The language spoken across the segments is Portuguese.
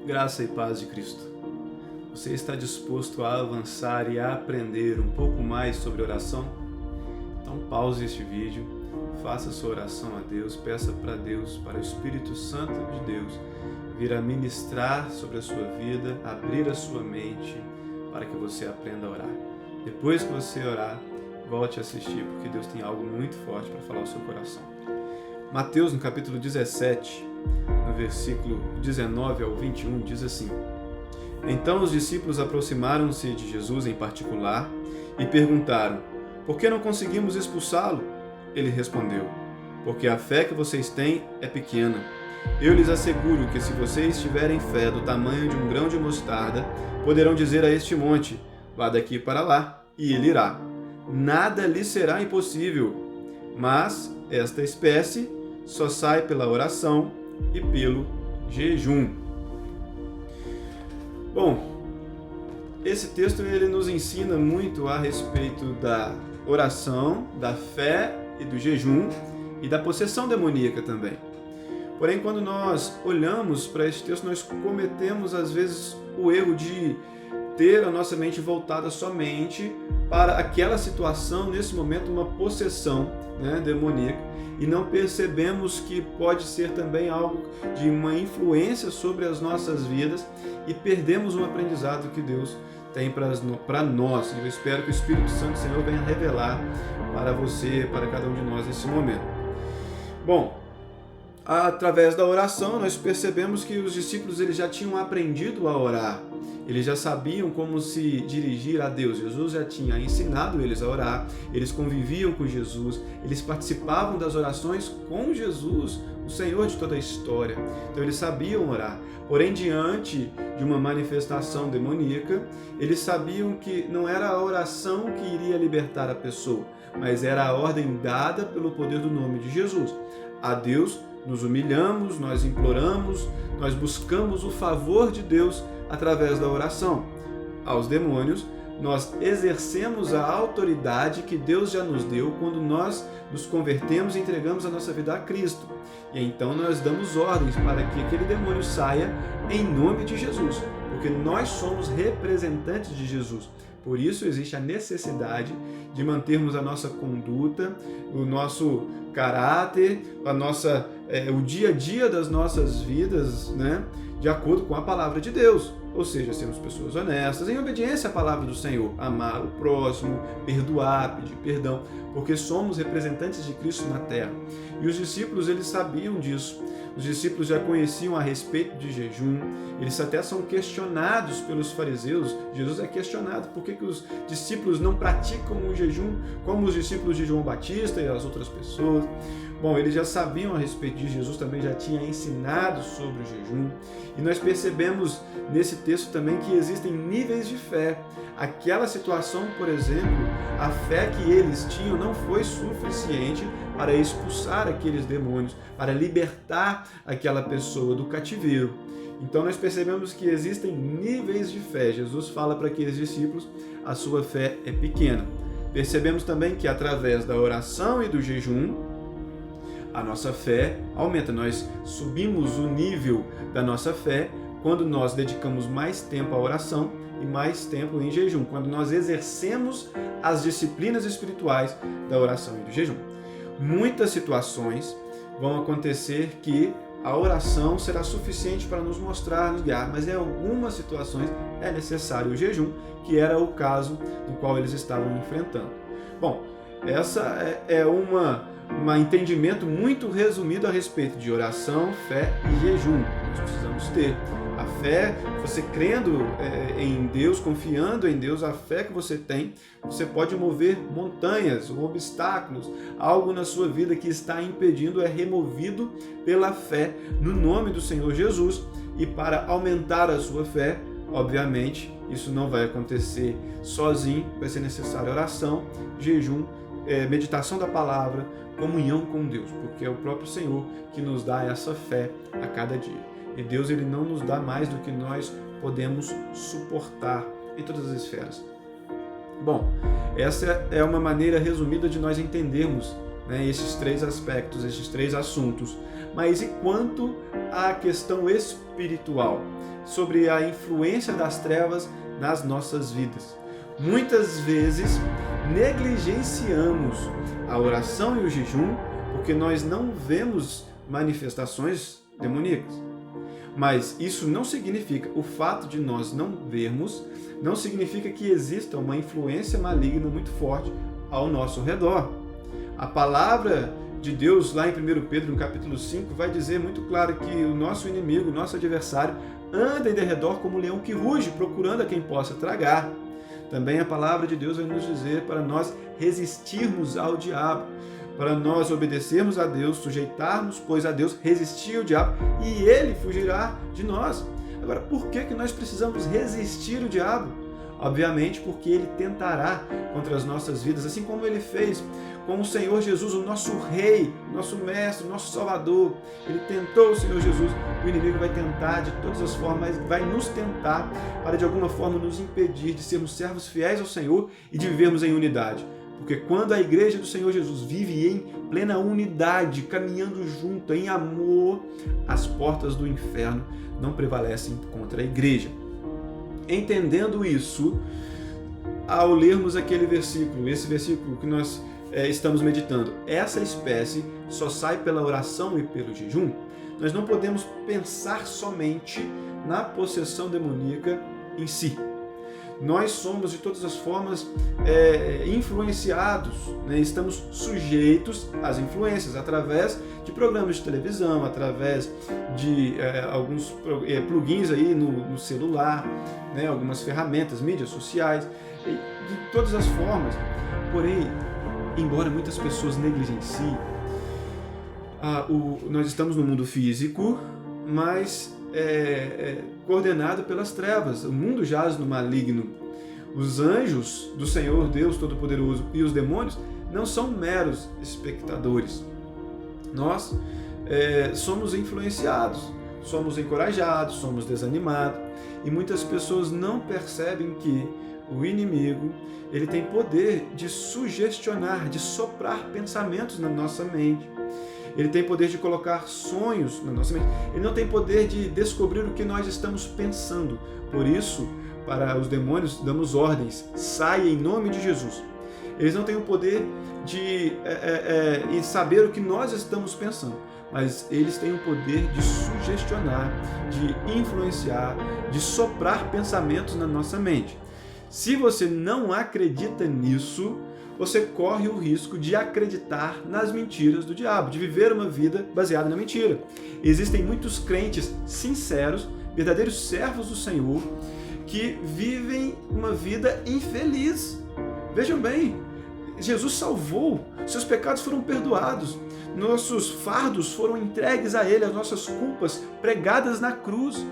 Graça e paz de Cristo. Você está disposto a avançar e a aprender um pouco mais sobre oração? Então pause este vídeo, faça sua oração a Deus, peça para Deus, para o Espírito Santo de Deus, vir a ministrar sobre a sua vida, abrir a sua mente para que você aprenda a orar. Depois que você orar, volte a assistir, porque Deus tem algo muito forte para falar ao seu coração. Mateus, no capítulo 17, no versículo 19 ao 21, diz assim: Então os discípulos aproximaram-se de Jesus em particular e perguntaram: Por que não conseguimos expulsá-lo? Ele respondeu: Porque a fé que vocês têm é pequena. Eu lhes asseguro que se vocês tiverem fé do tamanho de um grão de mostarda, poderão dizer a este monte: Vá daqui para lá, e ele irá. Nada lhe será impossível. Mas esta espécie só sai pela oração e pelo jejum. Bom, esse texto ele nos ensina muito a respeito da oração, da fé e do jejum e da possessão demoníaca também. Porém, quando nós olhamos para esse texto, nós cometemos às vezes o erro de ter a nossa mente voltada somente para aquela situação, nesse momento uma possessão demoníaca, e não percebemos que pode ser também algo de uma influência sobre as nossas vidas e perdemos um aprendizado que Deus tem para nós. E eu espero que o Espírito Santo do Senhor venha revelar para você, para cada um de nós nesse momento. Bom, através da oração nós percebemos que os discípulos eles já tinham aprendido a orar. Eles já sabiam como se dirigir a Deus. Jesus já tinha ensinado eles a orar, eles conviviam com Jesus, eles participavam das orações com Jesus, o Senhor de toda a história. Então eles sabiam orar. Porém, diante de uma manifestação demoníaca, eles sabiam que não era a oração que iria libertar a pessoa, mas era a ordem dada pelo poder do nome de Jesus. A Deus nos humilhamos, nós imploramos, nós buscamos o favor de Deus através da oração. Aos demônios, nós exercemos a autoridade que Deus já nos deu quando nós nos convertemos e entregamos a nossa vida a Cristo. E então nós damos ordens para que aquele demônio saia em nome de Jesus, porque nós somos representantes de Jesus. Por isso existe a necessidade de mantermos a nossa conduta, o nosso caráter, o dia a dia das nossas vidas, de acordo com a palavra de Deus. Ou seja, sermos pessoas honestas, em obediência à palavra do Senhor, amar o próximo, perdoar, pedir perdão, porque somos representantes de Cristo na terra. E os discípulos, eles sabiam disso. Os discípulos já conheciam a respeito de jejum, eles até são questionados pelos fariseus. Jesus é questionado por que os discípulos não praticam o jejum como os discípulos de João Batista e as outras pessoas. Bom, eles já sabiam a respeito de Jesus, também já tinha ensinado sobre o jejum. E nós percebemos nesse texto também que existem níveis de fé. Aquela situação, por exemplo, a fé que eles tinham não foi suficiente para expulsar aqueles demônios, para libertar aquela pessoa do cativeiro. Então nós percebemos que existem níveis de fé. Jesus fala para aqueles discípulos: a sua fé é pequena. Percebemos também que através da oração e do jejum, a nossa fé aumenta. Nós subimos o nível da nossa fé quando nós dedicamos mais tempo à oração e mais tempo em jejum, quando nós exercemos as disciplinas espirituais da oração e do jejum. Muitas situações vão acontecer que a oração será suficiente para nos mostrar, nos guiar, mas em algumas situações é necessário o jejum, que era o caso no qual eles estavam enfrentando. Bom, essa é um entendimento muito resumido a respeito de oração, fé e jejum. Nós precisamos ter a fé, você crendo em Deus, confiando em Deus, a fé que você tem, você pode mover montanhas ou obstáculos. Algo na sua vida que está impedindo é removido pela fé no nome do Senhor Jesus. E para aumentar a sua fé, obviamente, isso não vai acontecer sozinho, vai ser necessária oração, jejum, meditação da palavra, comunhão com Deus, porque é o próprio Senhor que nos dá essa fé a cada dia. E Deus ele não nos dá mais do que nós podemos suportar em todas as esferas. Bom, essa é uma maneira resumida de nós entendermos esses três aspectos, esses três assuntos. Mas e quanto à questão espiritual, sobre a influência das trevas nas nossas vidas? Muitas vezes negligenciamos a oração e o jejum porque nós não vemos manifestações demoníacas. Mas isso não significa, o fato de nós não vermos, não significa que exista uma influência maligna muito forte ao nosso redor. A palavra de Deus, lá em 1 Pedro, no capítulo 5, vai dizer muito claro que o nosso inimigo, o nosso adversário, anda em derredor como um leão que ruge, procurando a quem possa tragar. Também a palavra de Deus vai nos dizer para nós resistirmos ao diabo, para nós obedecermos a Deus, sujeitarmos, pois, a Deus, resistir ao diabo e ele fugirá de nós. Agora, por que nós precisamos resistir ao diabo? Obviamente porque ele tentará contra as nossas vidas, assim como ele fez com o Senhor Jesus, o nosso Rei, nosso Mestre, nosso Salvador. Ele tentou o Senhor Jesus, o inimigo vai tentar de todas as formas, vai nos tentar para de alguma forma nos impedir de sermos servos fiéis ao Senhor e de vivermos em unidade. Porque quando a igreja do Senhor Jesus vive em plena unidade, caminhando junto, em amor, as portas do inferno não prevalecem contra a igreja. Entendendo isso, ao lermos aquele versículo, esse versículo que nós estamos meditando, essa espécie só sai pela oração e pelo jejum, nós não podemos pensar somente na possessão demoníaca em si. Nós somos, de todas as formas, influenciados, né? Estamos sujeitos às influências através de programas de televisão, através de alguns plugins aí no celular, né? Algumas ferramentas, mídias sociais, de todas as formas. Porém, embora muitas pessoas negligenciem, nós estamos no mundo físico, mas coordenado pelas trevas. O mundo jaz no maligno. Os anjos do Senhor Deus Todo-Poderoso e os demônios não são meros espectadores. Nós somos influenciados, somos encorajados, somos desanimados, e muitas pessoas não percebem que o inimigo ele tem poder de sugestionar, de soprar pensamentos na nossa mente. Ele tem poder de colocar sonhos na nossa mente. Ele não tem poder de descobrir o que nós estamos pensando. Por isso, para os demônios, damos ordens. Saia em nome de Jesus. Eles não têm o poder de saber o que nós estamos pensando. Mas eles têm o poder de sugestionar, de influenciar, de soprar pensamentos na nossa mente. Se você não acredita nisso, você corre o risco de acreditar nas mentiras do diabo, de viver uma vida baseada na mentira. Existem muitos crentes sinceros, verdadeiros servos do Senhor, que vivem uma vida infeliz. Vejam bem, Jesus salvou, seus pecados foram perdoados, nossos fardos foram entregues a Ele, as nossas culpas pregadas na cruz.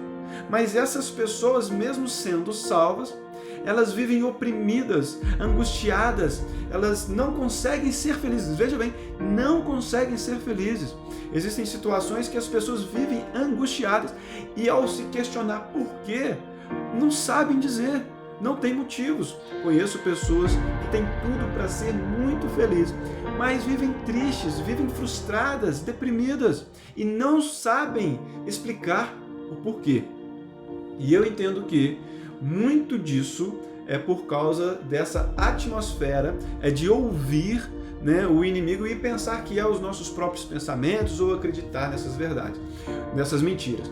Mas essas pessoas, mesmo sendo salvas, elas vivem oprimidas, angustiadas, elas não conseguem ser felizes. Veja bem, não conseguem ser felizes. Existem situações que as pessoas vivem angustiadas e ao se questionar por quê, não sabem dizer, não tem motivos. Conheço pessoas que têm tudo para ser muito felizes, mas vivem tristes, vivem frustradas, deprimidas e não sabem explicar o porquê. E eu entendo que muito disso é por causa dessa atmosfera de ouvir, né, o inimigo e pensar que é os nossos próprios pensamentos ou acreditar nessas verdades, nessas mentiras.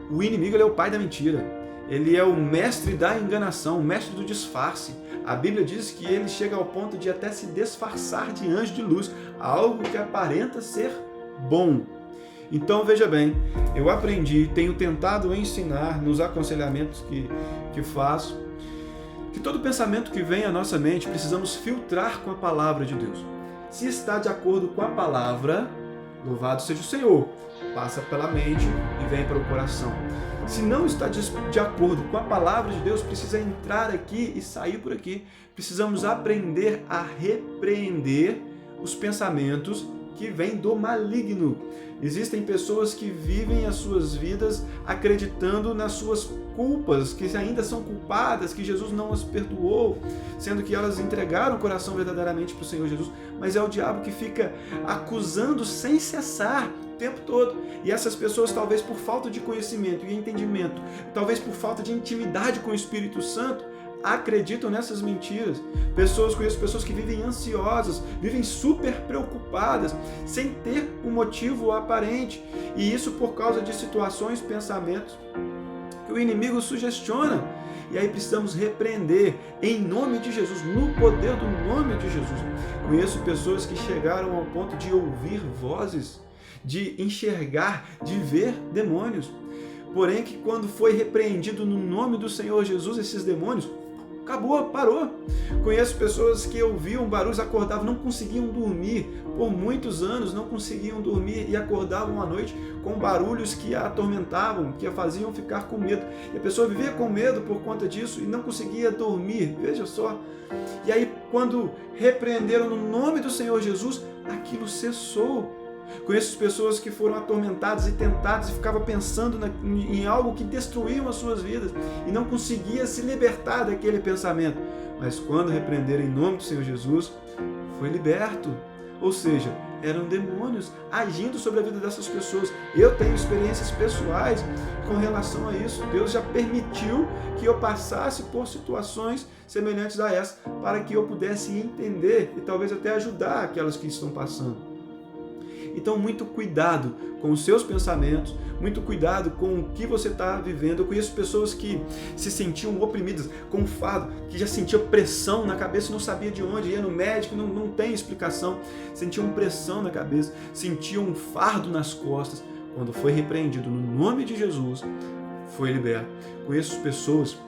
O inimigo ele é o pai da mentira, ele é o mestre da enganação, o mestre do disfarce. A Bíblia diz que ele chega ao ponto de até se disfarçar de anjo de luz, algo que aparenta ser bom. Então veja bem, eu aprendi, tenho tentado ensinar nos aconselhamentos que faço, que todo pensamento que vem à nossa mente precisamos filtrar com a palavra de Deus. Se está de acordo com a palavra, louvado seja o Senhor, passa pela mente e vem para o coração. Se não está de acordo com a palavra de Deus, precisa entrar aqui e sair por aqui. Precisamos aprender a repreender os pensamentos que vem do maligno. Existem pessoas que vivem as suas vidas acreditando nas suas culpas, que ainda são culpadas, que Jesus não as perdoou, sendo que elas entregaram o coração verdadeiramente para o Senhor Jesus, mas é o diabo que fica acusando sem cessar o tempo todo. E essas pessoas, talvez por falta de conhecimento e entendimento, talvez por falta de intimidade com o Espírito Santo, acreditam nessas mentiras. Conheço pessoas que vivem ansiosas, vivem super preocupadas, sem ter um motivo aparente, e isso por causa de situações, pensamentos que o inimigo sugestiona. E aí precisamos repreender em nome de Jesus, no poder do nome de Jesus. Conheço pessoas que chegaram ao ponto de ouvir vozes, de enxergar, de ver demônios. Porém, que quando foi repreendido no nome do Senhor Jesus, esses demônios, acabou, parou. Conheço pessoas que ouviam barulhos, acordavam, não conseguiam dormir. Por muitos anos não conseguiam dormir e acordavam à noite com barulhos que a atormentavam, que a faziam ficar com medo. E a pessoa vivia com medo por conta disso e não conseguia dormir. Veja só. E aí, quando repreenderam no nome do Senhor Jesus, aquilo cessou. Conheço pessoas que foram atormentadas e tentadas e ficavam pensando em algo que destruíam as suas vidas e não conseguia se libertar daquele pensamento. Mas quando repreenderam em nome do Senhor Jesus, foi liberto. Ou seja, eram demônios agindo sobre a vida dessas pessoas. Eu tenho experiências pessoais com relação a isso. Deus já permitiu que eu passasse por situações semelhantes a essa para que eu pudesse entender e talvez até ajudar aquelas que estão passando. Então, muito cuidado com os seus pensamentos, muito cuidado com o que você está vivendo. Eu conheço pessoas que se sentiam oprimidas com um fardo, que já sentiam pressão na cabeça, não sabia de onde, ia no médico, não tem explicação, sentiam pressão na cabeça, sentiam um fardo nas costas. Quando foi repreendido no nome de Jesus, foi liberto. Conheço pessoas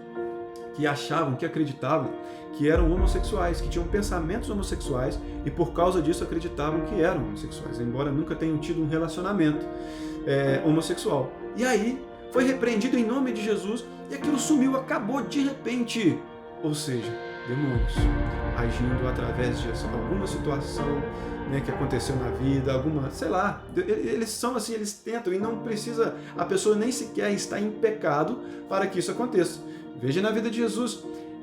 que achavam, que acreditavam que eram homossexuais, que tinham pensamentos homossexuais e por causa disso acreditavam que eram homossexuais, embora nunca tenham tido um relacionamento homossexual. E aí foi repreendido em nome de Jesus e aquilo sumiu, acabou de repente. Ou seja, demônios agindo através de alguma situação, né, que aconteceu na vida, alguma, sei lá, eles são assim, eles tentam e não precisa, a pessoa nem sequer estar em pecado para que isso aconteça. Veja na vida de Jesus.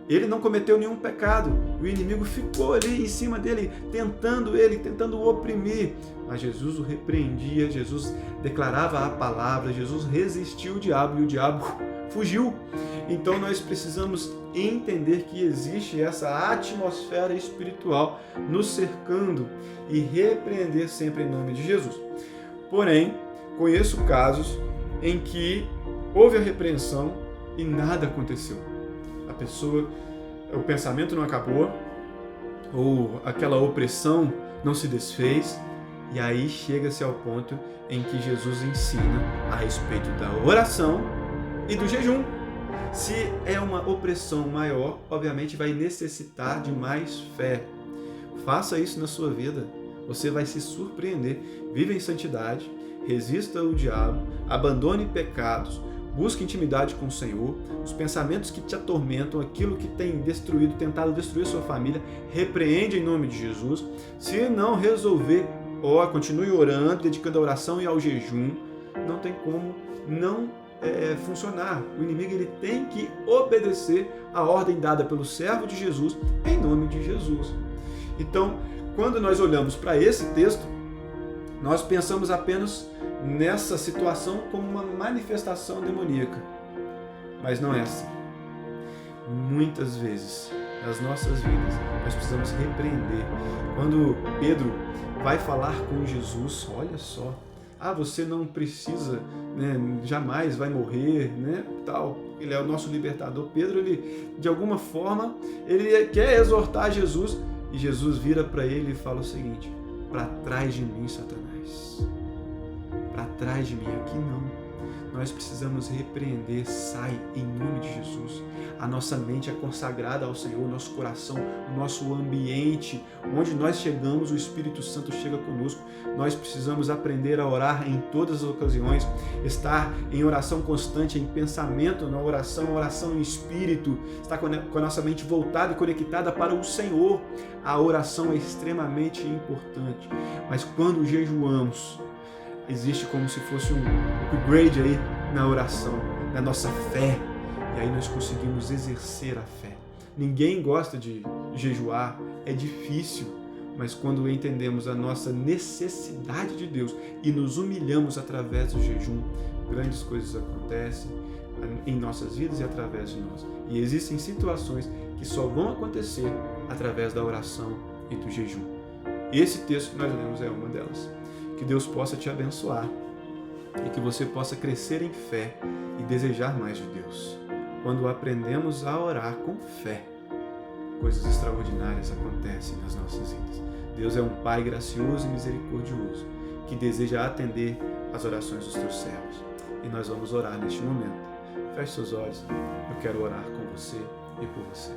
Ele não cometeu nenhum pecado, o inimigo ficou ali em cima dele, tentando o oprimir, mas Jesus o repreendia, Jesus declarava a palavra, Jesus resistiu o diabo e o diabo fugiu. Então nós precisamos entender que existe essa atmosfera espiritual nos cercando e repreender sempre em nome de Jesus. Porém, conheço casos em que houve a repreensão e nada aconteceu. A pessoa, o pensamento não acabou, ou aquela opressão não se desfez, e aí chega-se ao ponto em que Jesus ensina a respeito da oração e do jejum. Se é uma opressão maior, obviamente vai necessitar de mais fé. Faça isso na sua vida, você vai se surpreender. Viva em santidade, resista ao diabo, abandone pecados, busque intimidade com o Senhor, os pensamentos que te atormentam, aquilo que tem destruído, tentado destruir sua família, repreende em nome de Jesus. Se não resolver, continue orando, dedicando à oração e ao jejum. Não tem como não funcionar. O inimigo ele tem que obedecer a ordem dada pelo servo de Jesus em nome de Jesus. Então, quando nós olhamos para esse texto, nós pensamos apenas nessa situação como uma manifestação demoníaca. Mas não é assim. Muitas vezes, nas nossas vidas, nós precisamos repreender. Quando Pedro vai falar com Jesus, olha só, você não precisa, né, jamais vai morrer, né, tal. Ele é o nosso libertador. Pedro, ele, de alguma forma, ele quer exortar Jesus, e Jesus vira para ele e fala o seguinte: para trás de mim, Satanás. Para trás de mim, aqui não. nós precisamos repreender, sai em nome de Jesus. A nossa mente é consagrada ao Senhor, nosso coração, o nosso ambiente, onde nós chegamos, o Espírito Santo chega conosco. Nós precisamos aprender a orar em todas as ocasiões, estar em oração constante, em pensamento na oração, oração em espírito, estar com a nossa mente voltada e conectada para o Senhor. A oração é extremamente importante, mas quando jejuamos, existe como se fosse um upgrade aí na oração, na nossa fé, e aí nós conseguimos exercer a fé. Ninguém gosta de jejuar, é difícil, mas quando entendemos a nossa necessidade de Deus e nos humilhamos através do jejum, grandes coisas acontecem em nossas vidas e através de nós. E existem situações que só vão acontecer através da oração e do jejum. Esse texto que nós lemos é uma delas. Que Deus possa te abençoar e que você possa crescer em fé e desejar mais de Deus. Quando aprendemos a orar com fé, coisas extraordinárias acontecem nas nossas vidas. Deus é um Pai gracioso e misericordioso que deseja atender às orações dos teus servos. E nós vamos orar neste momento. Feche seus olhos, eu quero orar com você e por você.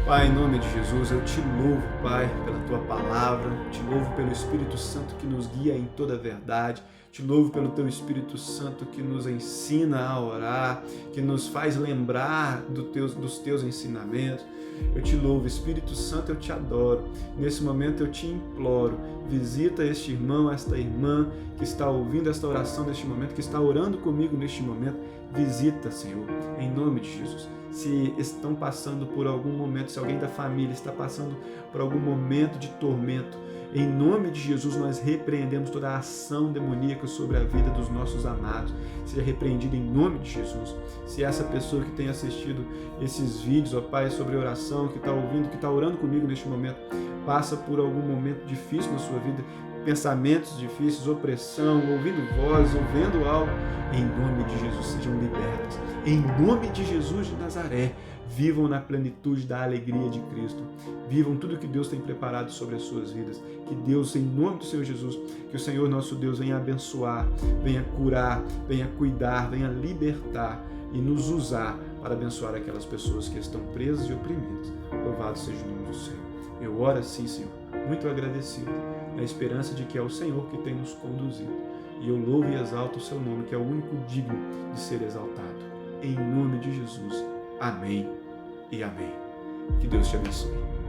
Pai, em nome de Jesus, eu te louvo, Pai, pela Tua palavra, te louvo pelo Espírito Santo que nos guia em toda a verdade, te louvo pelo Teu Espírito Santo que nos ensina a orar, que nos faz lembrar dos Teus ensinamentos. Eu te louvo, Espírito Santo, eu te adoro. Nesse momento eu te imploro, visita este irmão, esta irmã que está ouvindo esta oração neste momento, que está orando comigo neste momento. Visita, Senhor, em nome de Jesus. Se estão passando por algum momento, se alguém da família está passando por algum momento de tormento, em nome de Jesus nós repreendemos toda a ação demoníaca sobre a vida dos nossos amados. Seja repreendida em nome de Jesus. Se essa pessoa que tem assistido esses vídeos, ó Pai, sobre oração, que está ouvindo, que está orando comigo neste momento, passa por algum momento difícil na sua vida, pensamentos difíceis, opressão, ouvindo vozes, ouvindo algo, em nome de Jesus sejam libertas. Em nome de Jesus de Nazaré, vivam na plenitude da alegria de Cristo. Vivam tudo que Deus tem preparado sobre as suas vidas. Que Deus, em nome do Senhor Jesus, que o Senhor nosso Deus venha abençoar, venha curar, venha cuidar, venha libertar e nos usar para abençoar aquelas pessoas que estão presas e oprimidas. Louvado seja o nome do Senhor. Eu oro assim, Senhor, muito agradecido, na esperança de que é o Senhor que tem nos conduzido. E eu louvo e exalto o seu nome, que é o único digno de ser exaltado. Em nome de Jesus. Amém e amém. Que Deus te abençoe.